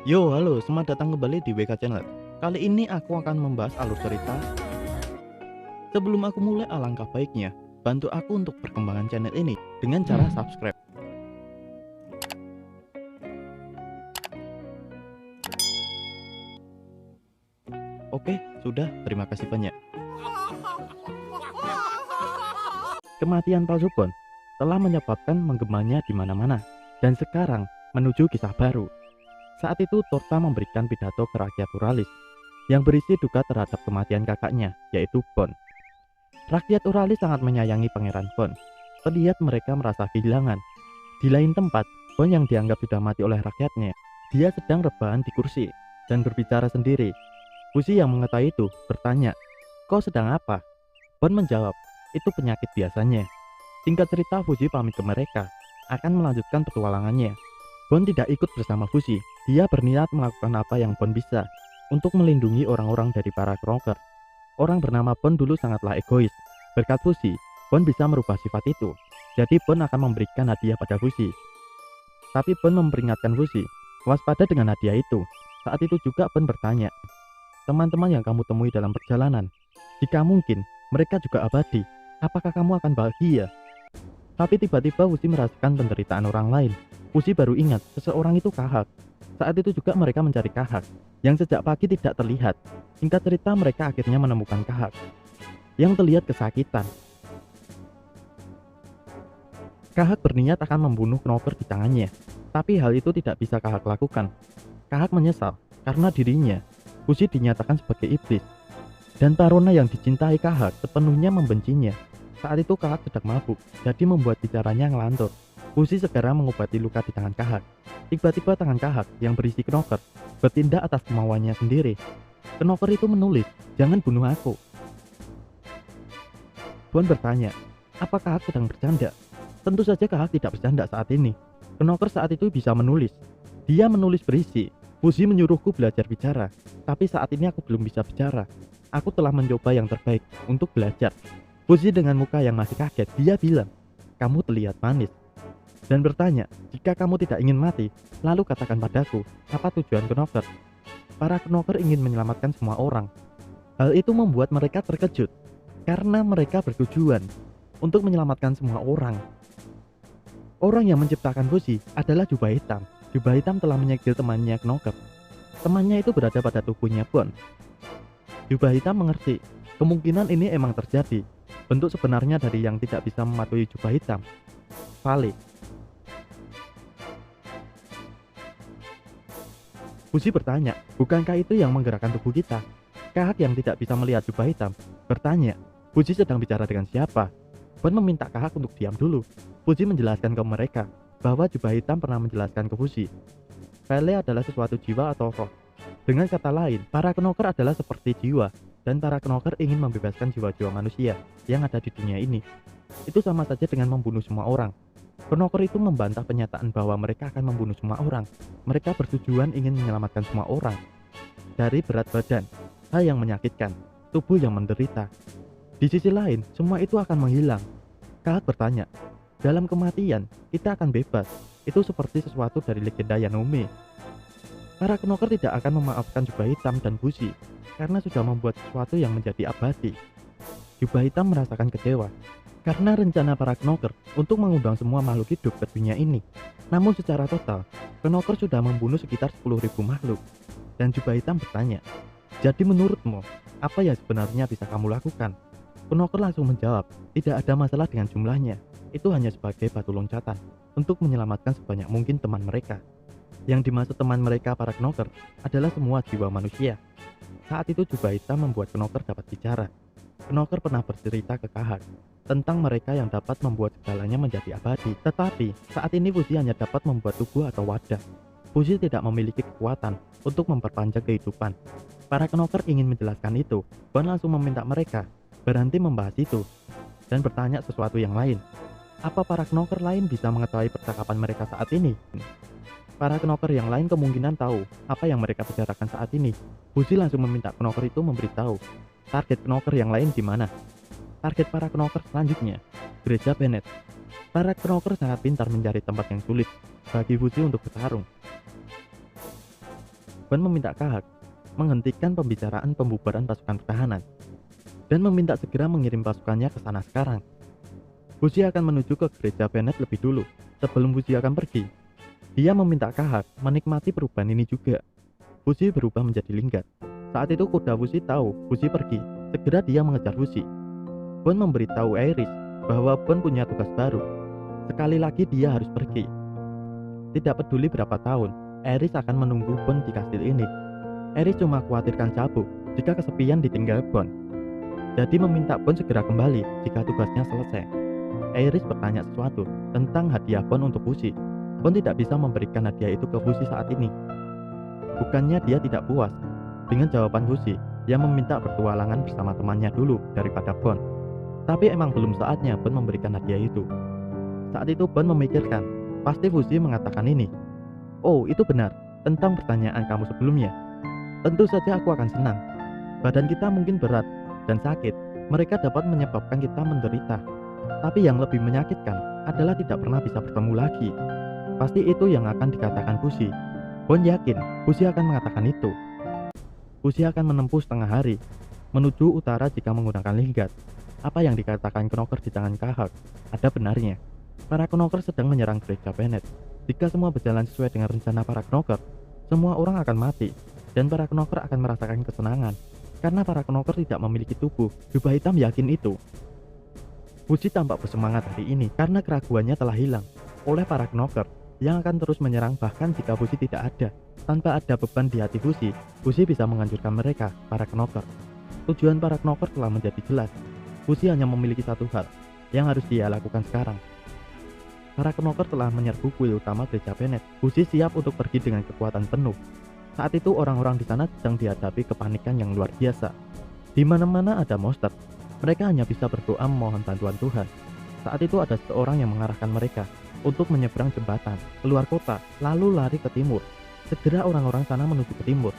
Yo, halo, selamat datang kembali di WK Channel. Kali ini aku akan membahas alur cerita. Sebelum aku mulai, alangkah baiknya bantu aku untuk perkembangan channel ini dengan cara subscribe. Oke, sudah, terima kasih banyak. Kematian palsu Bond telah menyebabkan menggemanya di mana-mana, dan sekarang menuju kisah baru. Saat itu Torta memberikan pidato ke rakyat Uralis yang berisi duka terhadap kematian kakaknya, yaitu Bond. Rakyat Uralis sangat menyayangi Pangeran Bond. Terlihat mereka merasa kehilangan. Di lain tempat, Bond yang dianggap sudah mati oleh rakyatnya, dia sedang rebahan di kursi dan berbicara sendiri. Fuzi yang mengetahui itu bertanya, "Kau sedang apa?" Bond menjawab, "Itu penyakit biasanya." Singkat cerita, Fuzi pamit ke mereka akan melanjutkan petualangannya. Bond tidak ikut bersama Fuzi. Dia berniat melakukan apa yang Bond bisa untuk melindungi orang-orang dari para knocker. Orang bernama Bond dulu sangatlah egois. Berkat Fuzi, Bond bisa merubah sifat itu. Jadi Bond akan memberikan hadiah pada Fuzi. Tapi Bond memperingatkan Fuzi, waspada dengan hadiah itu. Saat itu juga Bond bertanya, "Teman-teman yang kamu temui dalam perjalanan, jika mungkin mereka juga abadi, apakah kamu akan bahagia?" Tapi tiba-tiba Fuzi merasakan penderitaan orang lain. Fuzi baru ingat seseorang itu Kahak. Saat itu juga mereka mencari Kahak yang sejak pagi tidak terlihat. Singkat cerita, mereka akhirnya menemukan Kahak yang terlihat kesakitan. Kahak berniat akan membunuh knocker di tangannya, tapi hal itu tidak bisa Kahak lakukan. Kahak menyesal karena dirinya, Fuzi dinyatakan sebagai iblis, dan Taruna yang dicintai Kahak sepenuhnya membencinya. Saat itu Kahak sedang mabuk, jadi membuat bicaranya ngelantur. Fuzi segera mengobati luka di tangan Kahak. Tiba-tiba tangan Kahak yang berisi knocker bertindak atas kemauannya sendiri. Knocker itu menulis, "Jangan bunuh aku." Bond bertanya, apa Kahak sedang bercanda? Tentu saja Kahak tidak bercanda saat ini. Knocker saat itu bisa menulis. Dia menulis berisi, "Fuzi menyuruhku belajar bicara, tapi saat ini aku belum bisa bicara. Aku telah mencoba yang terbaik untuk belajar." Fuzi dengan muka yang masih kaget, dia bilang, "Kamu terlihat manis." Dan bertanya, "Jika kamu tidak ingin mati, lalu katakan padaku, apa tujuan knocker?" Para knocker ingin menyelamatkan semua orang. Hal itu membuat mereka terkejut, karena mereka bertujuan untuk menyelamatkan semua orang. Orang yang menciptakan Fuzi adalah Jubah Hitam. Jubah Hitam telah menyegel temannya knocker. Temannya itu berada pada tubuhnya Bond. Jubah Hitam mengerti, kemungkinan ini emang terjadi. Bentuk sebenarnya dari yang tidak bisa mematuhi Jubah Hitam, Vale. Fuzi bertanya, bukankah itu yang menggerakkan tubuh kita? Kahak yang tidak bisa melihat Jubah Hitam bertanya, Fuzi sedang bicara dengan siapa? Bond meminta Kahak untuk diam dulu. Fuzi menjelaskan ke mereka bahwa Jubah Hitam pernah menjelaskan ke Fuzi, Vale adalah sesuatu jiwa atau roh. Dengan kata lain, para knocker adalah seperti jiwa, dan para knocker ingin membebaskan jiwa-jiwa manusia yang ada di dunia ini. Itu sama saja dengan membunuh semua orang. Knocker itu membantah pernyataan bahwa mereka akan membunuh semua orang. Mereka bertujuan ingin menyelamatkan semua orang dari berat badan, hal yang menyakitkan, tubuh yang menderita. Di sisi lain, semua itu akan menghilang. Kahak bertanya, dalam kematian, kita akan bebas. Itu seperti sesuatu dari legenda Yanome. Para knocker tidak akan memaafkan Jubah Hitam dan Fuzi karena sudah membuat sesuatu yang menjadi abadi. Jubah Hitam merasakan kecewa karena rencana para knocker untuk mengundang semua makhluk hidup ke dunia ini. Namun secara total, knocker sudah membunuh sekitar 10.000 makhluk. Dan Jubah Hitam bertanya, "Jadi menurutmu, apa yang sebenarnya bisa kamu lakukan?" Knocker langsung menjawab, "Tidak ada masalah dengan jumlahnya. Itu hanya sebagai batu loncatan untuk menyelamatkan sebanyak mungkin teman mereka." Yang dimaksud teman mereka para knocker adalah semua jiwa manusia. Saat itu Jubah Hitam membuat knocker dapat bicara. Knocker pernah bercerita ke Kahak tentang mereka yang dapat membuat segalanya menjadi abadi. Tetapi saat ini Fuzi hanya dapat membuat tubuh atau wadah. Fuzi tidak memiliki kekuatan untuk memperpanjang kehidupan. Para knocker ingin menjelaskan itu. Bond langsung meminta mereka berhenti membahas itu dan bertanya sesuatu yang lain. Apa para knocker lain bisa mengetahui percakapan mereka saat ini? Para knocker yang lain kemungkinan tahu apa yang mereka bicarakan saat ini. Fuzi langsung meminta knocker itu memberitahu target knocker yang lain di mana. Target para knocker selanjutnya, Gereja Bennett. Para knocker sangat pintar mencari tempat yang sulit bagi Fuzi untuk bertarung. Bon meminta Kahak menghentikan pembicaraan pembubaran pasukan pertahanan dan meminta segera mengirim pasukannya ke sana sekarang. Fuzi akan menuju ke gereja Bennett lebih dulu sebelum Fuzi akan pergi. Dia meminta Kahak menikmati perubahan ini juga. Fuzi berubah menjadi linggar. Saat itu kuda Fuzi tahu Fuzi pergi. Segera dia mengejar Fuzi. Bon memberitahu Aerys bahwa Bon punya tugas baru. Sekali lagi dia harus pergi. Tidak peduli berapa tahun, Aerys akan menunggu Bon di kastil ini. Aerys cuma khawatirkan Cabuk jika kesepian ditinggal Bon. Jadi meminta Bon segera kembali jika tugasnya selesai. Aerys bertanya sesuatu tentang hadiah Bon untuk Fuzi. Bon tidak bisa memberikan hadiah itu ke Fuzi saat ini. Bukannya dia tidak puas dengan jawaban Fuzi yang meminta bertualangan bersama temannya dulu daripada Bon. Tapi emang belum saatnya Bon memberikan hadiah itu. Saat itu Bon memikirkan, pasti Fuzi mengatakan ini. Oh, itu benar, tentang pertanyaan kamu sebelumnya. Tentu saja aku akan senang. Badan kita mungkin berat dan sakit, mereka dapat menyebabkan kita menderita. Tapi yang lebih menyakitkan adalah tidak pernah bisa bertemu lagi. Pasti itu yang akan dikatakan Fuzi. Bon yakin Fuzi akan mengatakan itu. Fuzi akan menempuh setengah hari menuju utara jika menggunakan linggat. Apa yang dikatakan Knocker di tangan Kahak ada benarnya. Para Knocker sedang menyerang gereja Bennett. Jika semua berjalan sesuai dengan rencana para Knocker, semua orang akan mati dan para Knocker akan merasakan kesenangan. Karena para Knocker tidak memiliki tubuh, jubah hitam yakin itu. Fuzi tampak bersemangat hari ini karena keraguannya telah hilang oleh para Knocker yang akan terus menyerang bahkan jika Fuzi tidak ada. Tanpa ada beban di hati Fuzi bisa menghancurkan mereka, para Knocker. Tujuan para Knocker telah menjadi jelas. Fuzi hanya memiliki satu hal yang harus dia lakukan sekarang. Para Knocker telah menyerbu kuil utama gereja Bennett. Fuzi siap untuk pergi dengan kekuatan penuh. Saat itu orang-orang di sana sedang dihadapi kepanikan yang luar biasa. Di mana-mana ada monster. Mereka hanya bisa berdoa memohon bantuan Tuhan. Saat itu ada seseorang yang mengarahkan mereka untuk menyeberang jembatan keluar kota, lalu lari ke timur. Segera orang-orang sana menuju ke timur.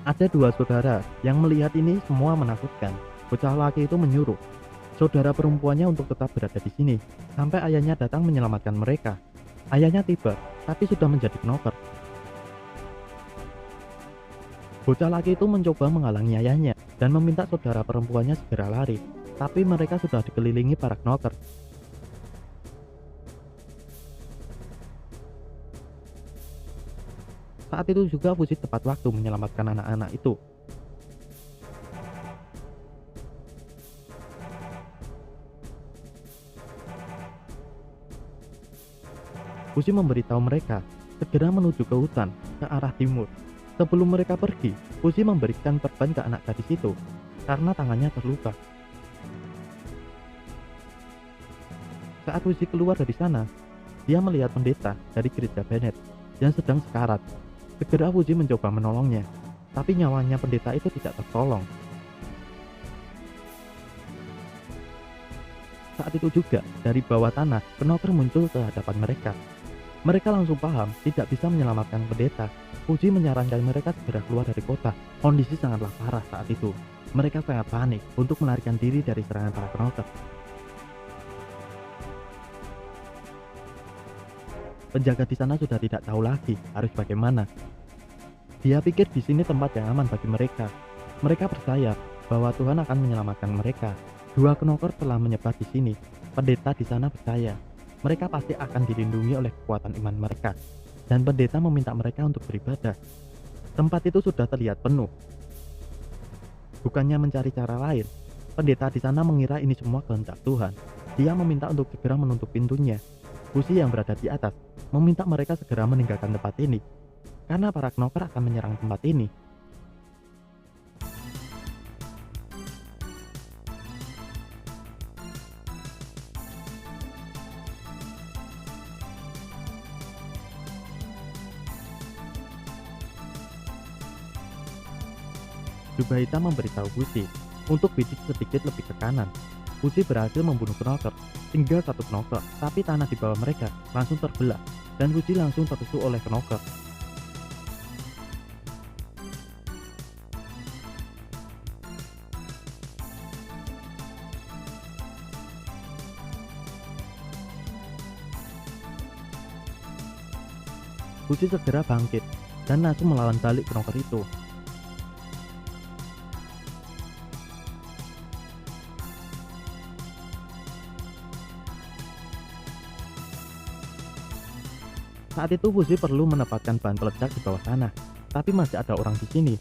Ada dua saudara yang melihat ini semua menakutkan. Bocah laki itu menyuruh saudara perempuannya untuk tetap berada di sini sampai ayahnya datang menyelamatkan mereka. Ayahnya tiba, tapi sudah menjadi Knocker. Bocah laki itu mencoba menghalangi ayahnya dan meminta saudara perempuannya segera lari, tapi mereka sudah dikelilingi para Knocker. Saat itu juga Fuzi tepat waktu menyelamatkan anak-anak itu. Fuzi memberitahu mereka segera menuju ke hutan ke arah timur. Sebelum mereka pergi, Fuzi memberikan perban ke anak gadis itu karena tangannya terluka. Saat Fuzi keluar dari sana, dia melihat pendeta dari gereja Bennett yang sedang sekarat. Segera Fuzi mencoba menolongnya, tapi nyawanya pendeta itu tidak tertolong. Saat itu juga, dari bawah tanah, Knocker muncul ke hadapan mereka. Mereka langsung paham tidak bisa menyelamatkan pendeta. Fuzi menyarankan mereka segera keluar dari kota. Kondisi sangatlah parah saat itu. Mereka sangat panik untuk melarikan diri dari serangan para Knocker. Penjaga di sana sudah tidak tahu lagi harus bagaimana. Dia pikir di sini tempat yang aman bagi mereka. Mereka percaya bahwa Tuhan akan menyelamatkan mereka. Dua Knocker telah menyebar di sini. Pendeta di sana percaya mereka pasti akan dilindungi oleh kekuatan iman mereka. Dan pendeta meminta mereka untuk beribadah. Tempat itu sudah terlihat penuh. Bukannya mencari cara lain, pendeta di sana mengira ini semua kehendak Tuhan. Dia meminta untuk segera menutup pintunya. Fuzi yang berada di atas meminta mereka segera meninggalkan tempat ini, karena para Knocker akan menyerang tempat ini. Jubah hitam memberitahu Fuzi untuk bidik sedikit lebih ke kanan. Fuzi berhasil membunuh Knocker, tinggal satu Knocker, tapi tanah di bawah mereka langsung terbelah dan Fuzi langsung tertusuk oleh Knocker. Fuji segera bangkit dan langsung melawan balik knocker itu. Saat itu Fuji perlu menempatkan bahan peledak di bawah tanah, tapi masih ada orang di sini.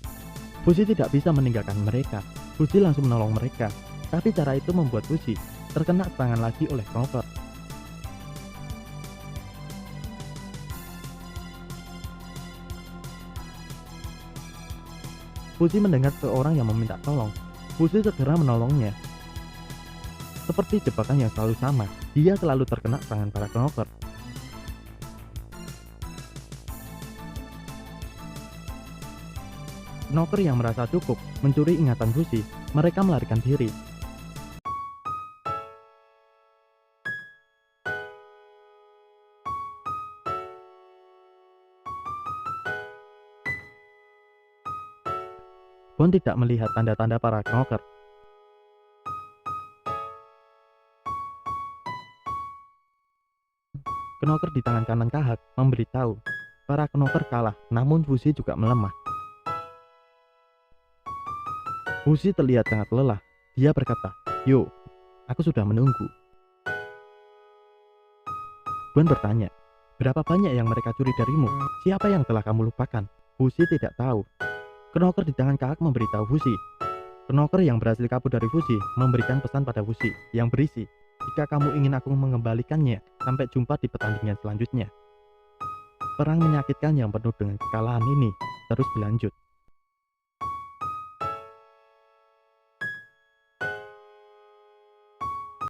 Fuji tidak bisa meninggalkan mereka. Fuji langsung menolong mereka, tapi cara itu membuat Fuji terkena serangan lagi oleh knocker. Fuji mendengar seorang yang meminta tolong. Fuji segera menolongnya. Seperti jebakan yang selalu sama, dia selalu terkena serangan para knocker. Knocker yang merasa cukup mencuri ingatan Fuji, mereka melarikan diri. Bon tidak melihat tanda-tanda para knocker. Knocker di tangan kanan Kahak memberitahu para knocker kalah, namun Fuji juga melemah. Fuji terlihat sangat lelah. Dia berkata, "Yo, aku sudah menunggu." Bon bertanya, "Berapa banyak yang mereka curi darimu? Siapa yang telah kamu lupakan?" Fuji tidak tahu. Knocker di tangan Kahak memberitahu Fuji. Knocker yang berhasil kabur dari Fuji memberikan pesan pada Fuji yang berisi, "Jika kamu ingin aku mengembalikannya, sampai jumpa di pertandingan selanjutnya." Perang menyakitkan yang penuh dengan kekalahan ini terus berlanjut.